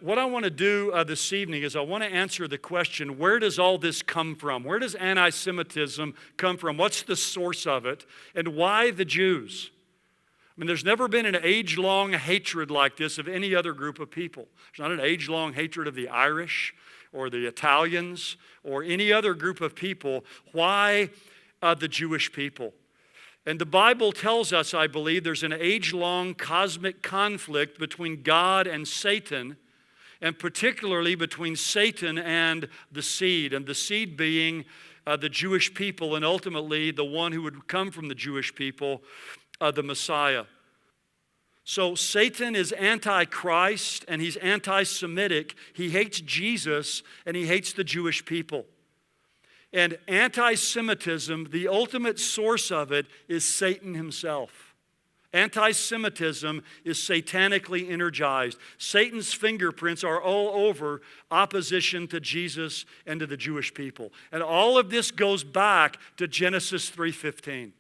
what I want to do this evening is I want to answer the question, where does all this come from? Where does anti-Semitism come from? What's the source of it? And why the Jews? I mean, there's never been an age-long hatred like this of any other group of people. There's not an age-long hatred of the Irish or the Italians or any other group of people. Why the Jewish people? And the Bible tells us, I believe, there's an age-long cosmic conflict between God and Satan, and particularly between Satan and the seed being the Jewish people, and ultimately the one who would come from the Jewish people, the Messiah. So Satan is anti-Christ and he's anti-Semitic. He hates Jesus and he hates the Jewish people. And anti-Semitism, the ultimate source of it is Satan himself. Anti-Semitism is satanically energized. Satan's fingerprints are all over opposition to Jesus and to the Jewish people. And all of this goes back to Genesis 3:15.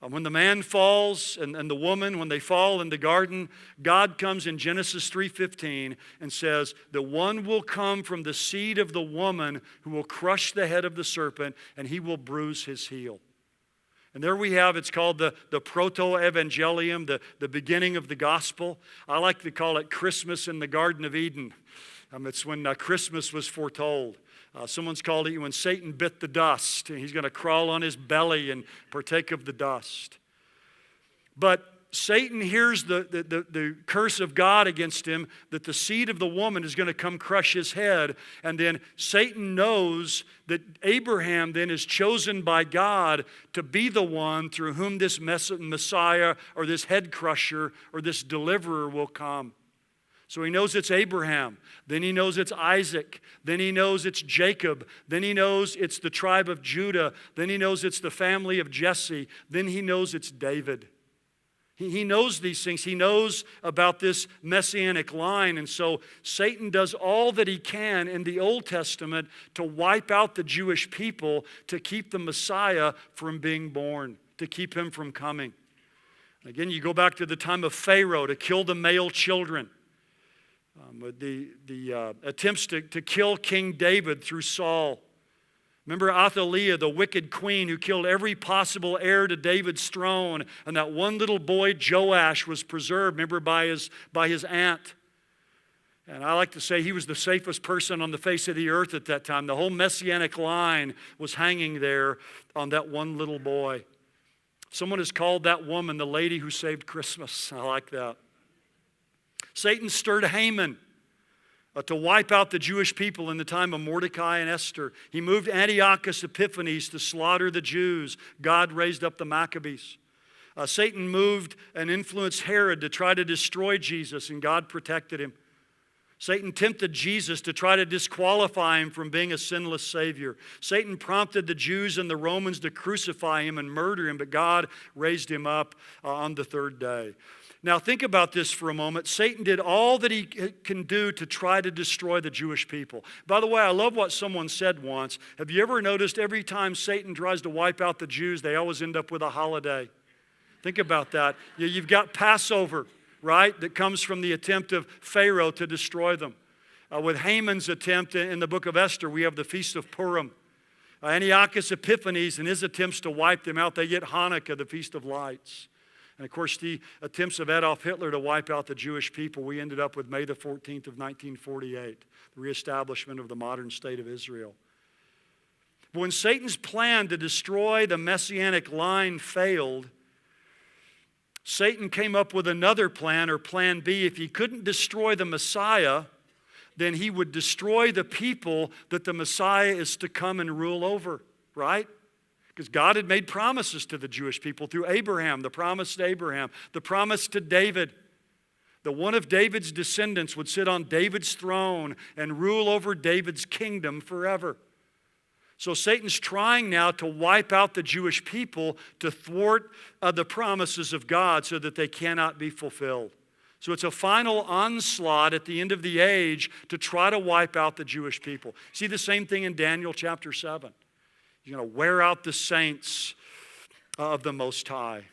When the man falls and the woman, when they fall in the garden, God comes in Genesis 3:15 and says, the one will come from the seed of the woman who will crush the head of the serpent and he will bruise his heel. And there we have, it's called the proto-evangelium, the beginning of the gospel. I like to call it Christmas in the Garden of Eden. It's when Christmas was foretold. Someone's called it when Satan bit the dust. And he's going to crawl on his belly and partake of the dust. But Satan hears the curse of God against him, that the seed of the woman is going to come crush his head. And then Satan knows that Abraham then is chosen by God to be the one through whom this Messiah or this head crusher or this deliverer will come. So he knows it's Abraham. Then he knows it's Isaac. Then he knows it's Jacob. Then he knows it's the tribe of Judah. Then he knows it's the family of Jesse. Then he knows it's David. He knows these things. He knows about this messianic line. And so Satan does all that he can in the Old Testament to wipe out the Jewish people, to keep the Messiah from being born, to keep him from coming. Again, you go back to the time of Pharaoh to kill the male children. The attempts to kill King David through Saul. Remember Athaliah, the wicked queen who killed every possible heir to David's throne, and that one little boy Joash was preserved, remember, by his aunt. And I like to say he was the safest person on the face of the earth at that time. The whole messianic line was hanging there on that one little boy. Someone has called that woman the lady who saved Christmas. I like that. Satan stirred Haman to wipe out the Jewish people in the time of Mordecai and Esther. He moved Antiochus Epiphanes to slaughter the Jews. God raised up the Maccabees. Satan moved and influenced Herod to try to destroy Jesus, and God protected him. Satan tempted Jesus to try to disqualify him from being a sinless Savior. Satan prompted the Jews and the Romans to crucify him and murder him, but God raised him up on the third day. Now think about this for a moment. Satan did all that he can do to try to destroy the Jewish people. By the way, I love what someone said once. Have you ever noticed every time Satan tries to wipe out the Jews, they always end up with a holiday? Think about that. You've got Passover, right, that comes from the attempt of Pharaoh to destroy them. With Haman's attempt in the book of Esther, we have the Feast of Purim. Antiochus Epiphanes and his attempts to wipe them out, they get Hanukkah, the Feast of Lights. And of course, the attempts of Adolf Hitler to wipe out the Jewish people, we ended up with May the 14th of 1948, the reestablishment of the modern state of Israel. But when Satan's plan to destroy the messianic line failed, Satan came up with another plan, or plan B. If he couldn't destroy the Messiah, then he would destroy the people that the Messiah is to come and rule over, right? Because God had made promises to the Jewish people through Abraham, the promise to Abraham, the promise to David. The one of David's descendants would sit on David's throne and rule over David's kingdom forever. So Satan's trying now to wipe out the Jewish people to thwart the promises of God so that they cannot be fulfilled. So it's a final onslaught at the end of the age to try to wipe out the Jewish people. See the same thing in Daniel chapter 7. You're going to wear out the saints of the Most High.